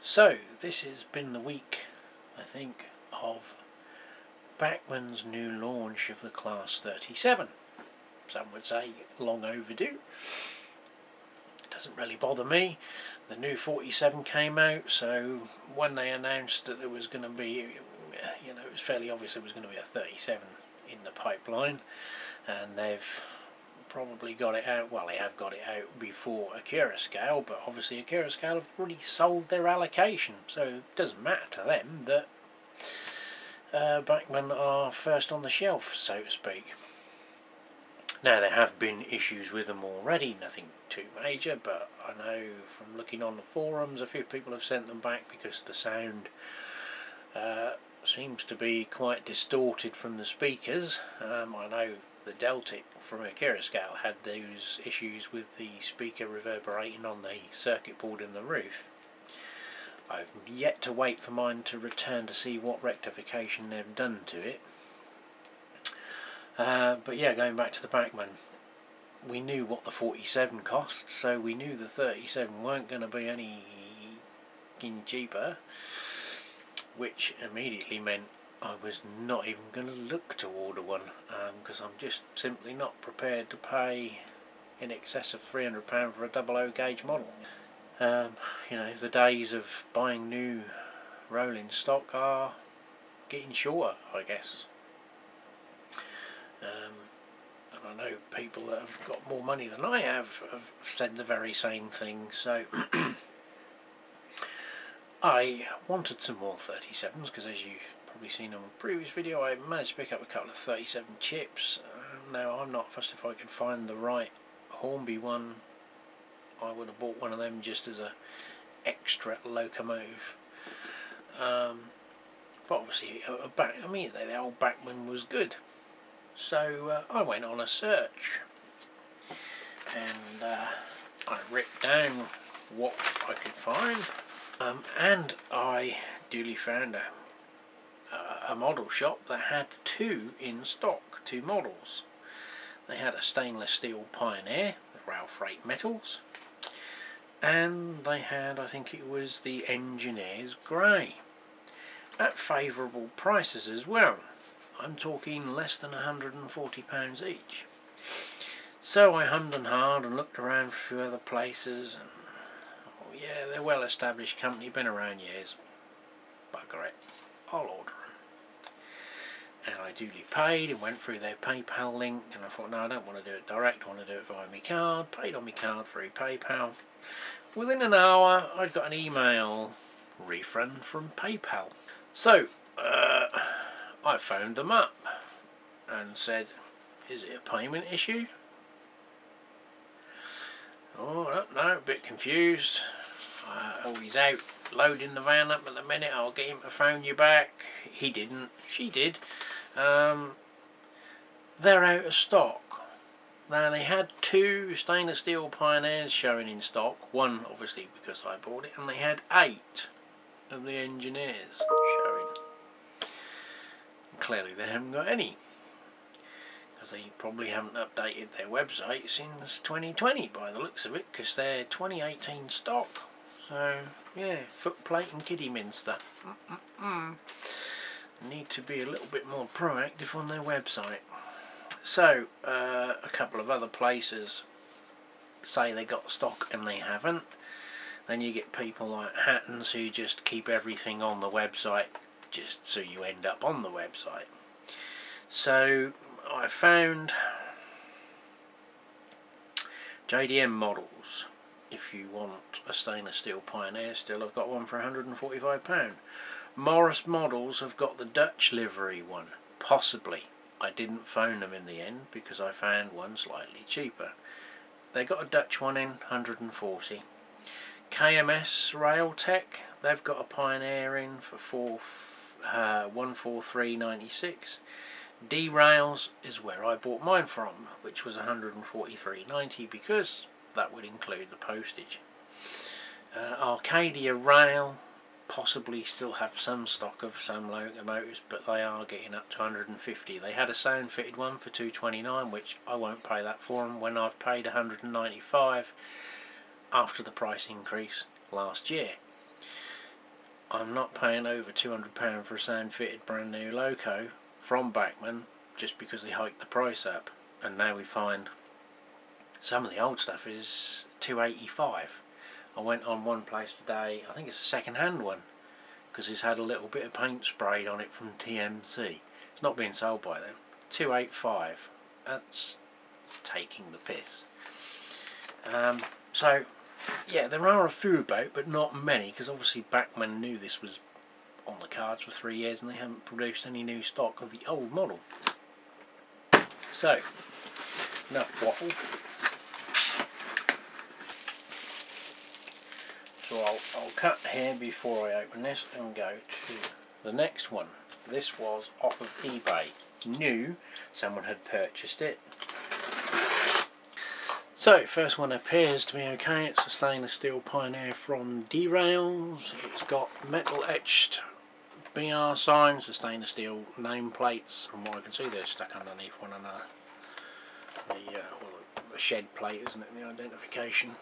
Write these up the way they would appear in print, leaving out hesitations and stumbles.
So this has been the week, I think, of Bachmann's new launch of the Class 37. Some would say long overdue. It doesn't really bother me. The new 47 came out, so when they announced that there was going to be, it was fairly obvious there was going to be a 37 in the pipeline, and they've probably got it out. Well, they have got it out before Acura Scale, but obviously Acura Scale have already sold their allocation, so it doesn't matter to them that Bachmann are first on the shelf, so to speak. Now, there have been issues with them already, nothing too major, but I know from looking on the forums a few people have sent them back because the sound seems to be quite distorted from the speakers. I know the Deltic from Acura Scale had those issues with the speaker reverberating on the circuit board in the roof. I've yet to wait for mine to return to see what rectification they've done to it. But yeah, going back to the Bachmann, we knew what the 47 cost, so we knew the 37 weren't going to be any cheaper, which immediately meant I was not even going to look to order one, because I'm just simply not prepared to pay in excess of £300 for a 00 gauge model. The days of buying new rolling stock are getting shorter, I guess. And I know people that have got more money than I have said the very same thing, so I wanted some more 37s because, as you've probably seen on a previous video, I managed to pick up a couple of 37 chips. Now, I'm not fussed if I could find the right Hornby one. I would have bought one of them just as a extra Locomotive. But obviously, the old Bachmann was good. So I went on a search and I ripped down what I could find, and I duly found a model shop that had two in stock, two models. They had a stainless steel Pioneer, the rail freight metals, and they had, I think it was the Engineer's Grey, at favourable prices as well. I'm talking less than £140 each. So I hummed and hawed and looked around for a few other places, and yeah, they're well established company, been around years. Bugger it, I'll order them. And I duly paid and went through their PayPal link, and I thought, no, I don't want to do it direct, I want to do it via my card. Paid on my card through PayPal. Within an hour I got an email refund from PayPal. So I phoned them up and said, is it a payment issue? Oh, no, a bit confused. He's out loading the van up at the minute, I'll get him to phone you back. He didn't, she did. They're out of stock. Now, they had two stainless steel Pioneers showing in stock, one obviously because I bought it, and they had 8 of the Engineers showing. Clearly they haven't got any, because they probably haven't updated their website since 2020 by the looks of it, because they're 2018 stock. So yeah, footplate and Kidderminster need to be a little bit more proactive on their website. So a couple of other places say they got stock and they haven't. Then you get people like Hattons who just keep everything on the website just so you end up on the website. So I found JDM models. If you want a stainless steel Pioneer still, I've got one for £145. Morris Models have got the Dutch livery one, possibly. I didn't phone them in the end because I found one slightly cheaper. They got a Dutch one in, 140. KMS Railtech, they've got a Pioneer in for 143.96. D-Rails is where I bought mine from, which was 143.90 because that would include the postage. Arcadia Rail possibly still have some stock of some locomotives, but they are getting up to 150. They had a sound fitted one for 229, which I won't pay that for them when I've paid 195 after the price increase last year. I'm not paying over £200 for a sound fitted brand new loco from Bachmann just because they hiked the price up, and now we find some of the old stuff is £285. I went on one place today, I think it's a second-hand one, because it's had a little bit of paint sprayed on it from TMC. It's not being sold by them. £285. That's taking the piss. So yeah, there are a few about, but not many, because obviously Bachmann knew this was on the cards for 3 years and they haven't produced any new stock of the old model. So, enough waffle. So I'll cut here before I open this and go to the next one. This was off of eBay. New, someone had purchased it. So, first one appears to be okay. It's a stainless steel Pioneer from D-Rails. It's got metal etched BR signs, the stainless steel nameplates. From what I can see, they're stuck underneath one another. The shed plate, isn't it? The identification.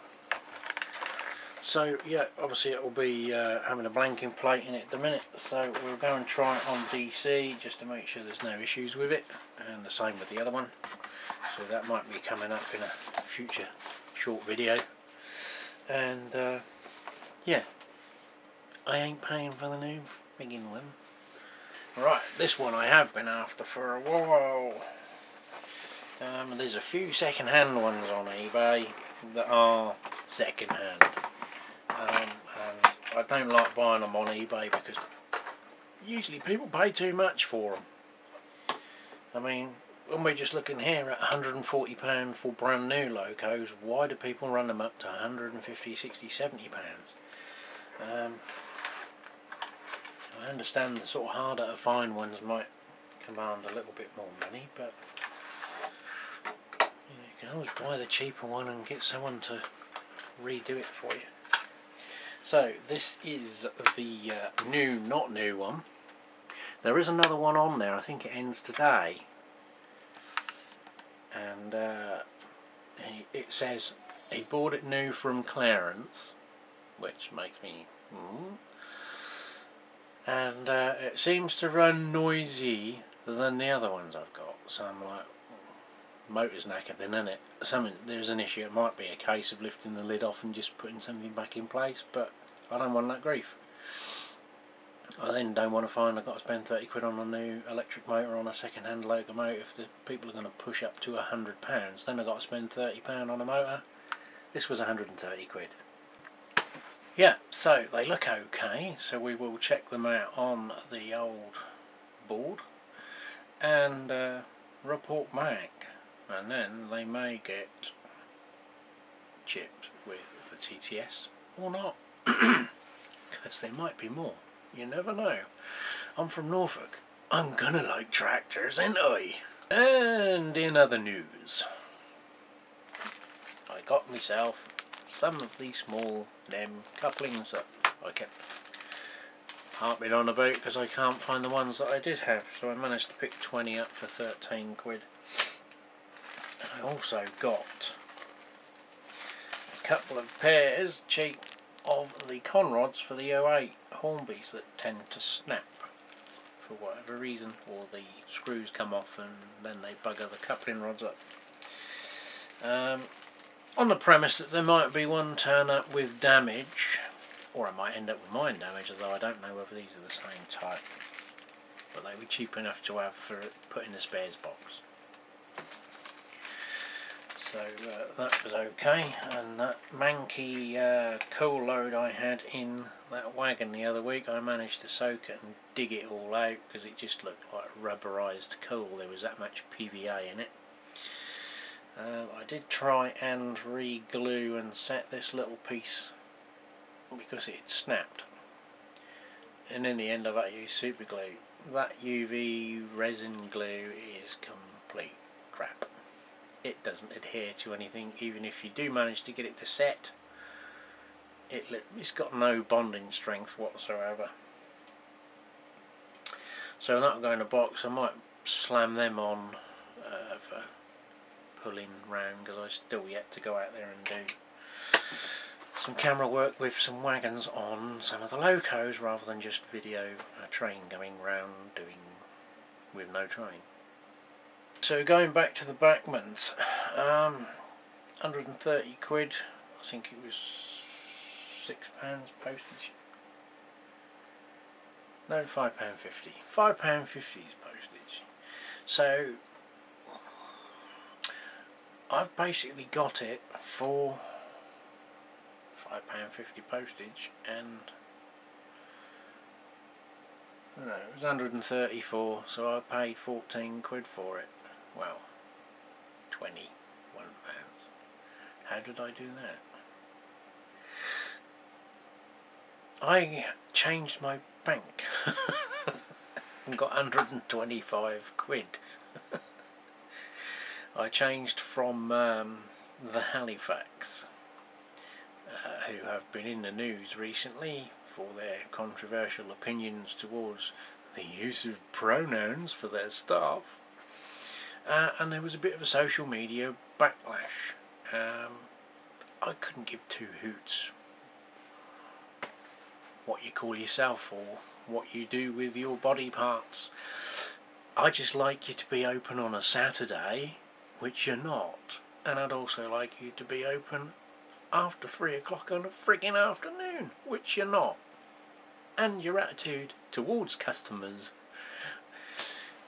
So, yeah, obviously it will be having a blanking plate in it at the minute. So, we'll go and try it on DC just to make sure there's no issues with it. And the same with the other one. So that might be coming up in a future short video. And yeah, I ain't paying for the new friggin' one. Right, this one I have been after for a while. There's a few second-hand ones on eBay that are second-hand. And I don't like buying them on eBay because usually people pay too much for them. I mean, when we're just looking here at £140 for brand new locos, why do people run them up to £150, £60, £70? I understand the sort of harder to find ones might command a little bit more money, but you can always buy the cheaper one and get someone to redo it for you. So this is the new, not new one. There is another one on there, I think it ends today. And it says he bought it new from clearance, which makes me and it seems to run noisy than the other ones I've got. So I'm like, motor's knackered then, isn't it? There's an issue. It might be a case of lifting the lid off and just putting something back in place, but I don't want that grief. I then don't want to find I've got to spend 30 quid on a new electric motor on a second-hand locomotive. The people are going to push up to £100. Then I've got to spend £30 on a motor. This was 130 quid. Yeah, so they look okay. So we will check them out on the old board and report back. And then they may get chipped with the TTS or not. Because there might be more. You never know. I'm from Norfolk. I'm gonna like tractors, ain't I? And in other news, I got myself some of these small couplings that I kept harping on about because I can't find the ones that I did have. So I managed to pick 20 up for 13 quid. And I also got a couple of pairs cheap of the conrods for the 08 Hornbys that tend to snap for whatever reason, or the screws come off and then they bugger the coupling rods up. On the premise that there might be one turn up with damage, or I might end up with mine damage, although I don't know whether these are the same type, but they were cheap enough to have for put in the spares box. So that was okay, and that manky coal load I had in that wagon the other week, I managed to soak it and dig it all out because it just looked like rubberised coal. There was that much PVA in it. I did try and re-glue and set this little piece because it snapped, and in the end I've used super glue. That UV resin glue is complete crap. It doesn't adhere to anything. Even if you do manage to get it to set, it's got no bonding strength whatsoever. So that'll go in a box. I might slam them on for pulling round because I still yet to go out there and do. some camera work with some wagons on some of the locos rather than just video a train going round doing with no train. So going back to the Bachmanns, 130 quid, I think it was £6 postage. No, £5.50. £5.50 is postage. So I've basically got it for £5.50 postage, and no, it was 134, so I paid 14 quid for it. Well, £21. How did I do that? I changed my bank and got 125 quid. I changed from the Halifax, who have been in the news recently for their controversial opinions towards the use of pronouns for their staff, and there was a bit of a social media backlash. I couldn't give two hoots what you call yourself or what you do with your body parts. I just like you to be open on a Saturday, which you're not, and I'd also like you to be open after 3 o'clock on a friggin' afternoon, which you're not. And your attitude towards customers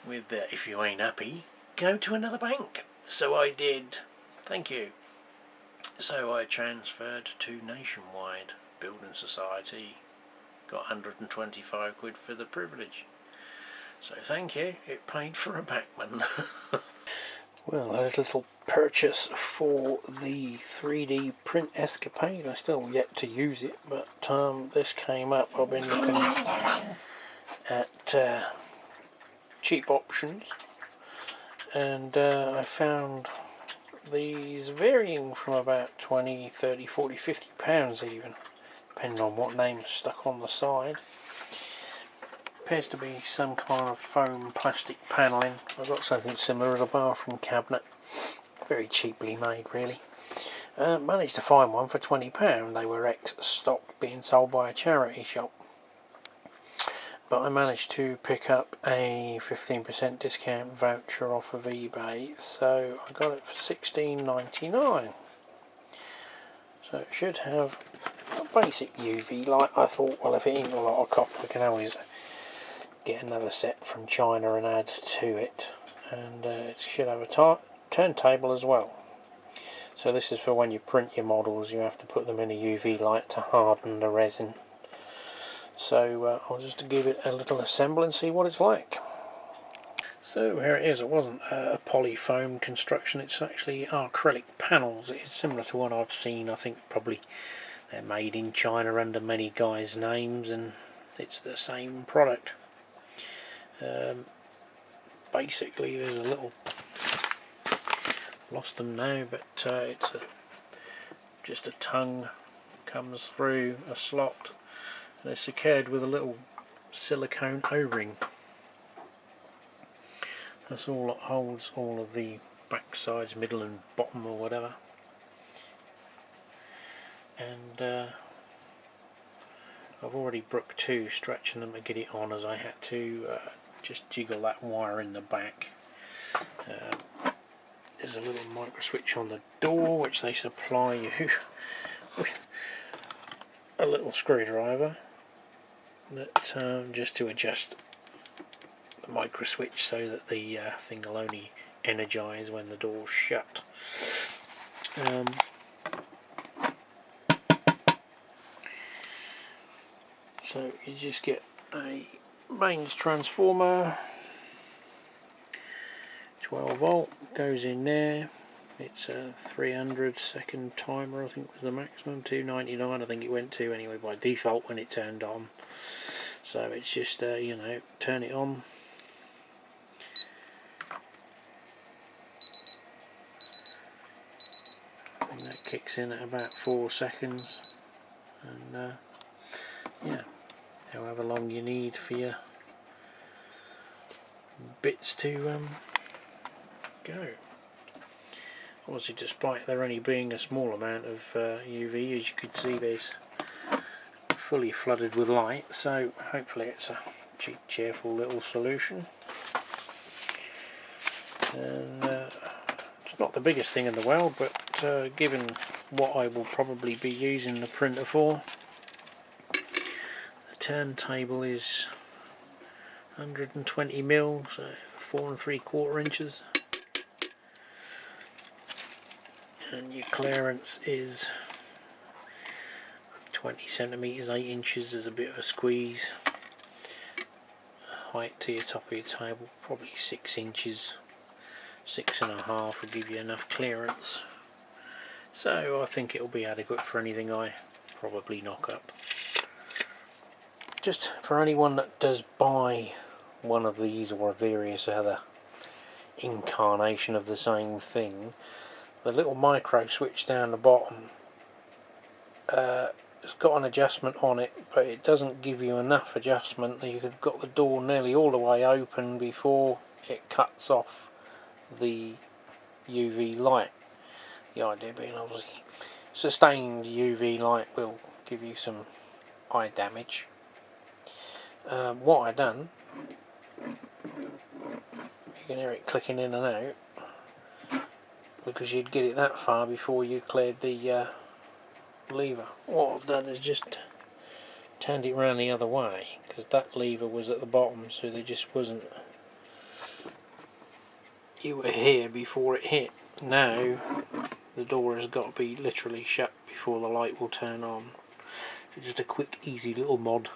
with if you ain't happy, go to another bank. So I did. Thank you. So I transferred to Nationwide Building Society, got 125 quid for the privilege. So thank you, it paid for a Bachmann. Well, a little purchase for the 3D print escapade. I still yet to use it, but this came up. I've been looking at cheap options, and I found these varying from about 20, 30, 40, 50 pounds even, depending on what name's stuck on the side. Appears to be some kind of foam plastic panelling. I've got something similar as a bathroom cabinet, very cheaply made really. Managed to find one for £20. They were ex-stock, being sold by a charity shop, but I managed to pick up a 15% discount voucher off of eBay, so I got it for £16.99. So it should have a basic UV light. I thought, well, if it ain't a lot of copper, I can always get another set from China and add to it, and it should have a turntable as well. So this is for when you print your models, you have to put them in a UV light to harden the resin. So I'll just give it a little assemble and see what it's like. So here it is. It wasn't a polyfoam construction, it's actually acrylic panels. It's similar to one I've seen. I think probably they're made in China under many guys' names, and it's the same product. Basically there's a little, lost them now, but it's just a tongue comes through a slot, and it's secured with a little silicone O-ring. That's all that holds all of the back sides, middle and bottom or whatever. And I've already broke two stretching them to get it on, as I had to just jiggle that wire in the back. There's a little microswitch on the door which they supply you with a little screwdriver that just to adjust the microswitch so that the thing will only energise when the door's shut. So you just get a mains transformer, 12 volt, goes in there. It's a 300 second timer, I think was the maximum, 299 I think it went to anyway by default when it turned on. So it's just you know, turn it on, and that kicks in at about 4 seconds, and yeah, however long you need for your bits to go. Obviously, despite there only being a small amount of UV, as you could see, there's fully flooded with light, so hopefully it's a cheap, cheerful little solution. And it's not the biggest thing in the world, but given what I will probably be using the printer for, the turntable is 120mm, so 4 3/4 inches, and your clearance is 20cm, 8 inches. There's a bit of a squeeze. Height to your top of your table, probably 6 inches, 6.5 will give you enough clearance. So I think it'll be adequate for anything I probably knock up. Just for anyone that does buy one of these or various other incarnation of the same thing, the little micro switch down the bottom, it's got an adjustment on it, but it doesn't give you enough adjustment. You've got the door nearly all the way open before it cuts off the UV light. The idea being, obviously, sustained UV light will give you some eye damage. What I done, you can hear it clicking in and out, because you'd get it that far before you cleared the lever. What I've done is just turned it around the other way, because that lever was at the bottom, so there just wasn't, you were here before it hit. Now the door has got to be literally shut before the light will turn on. So just a quick easy little mod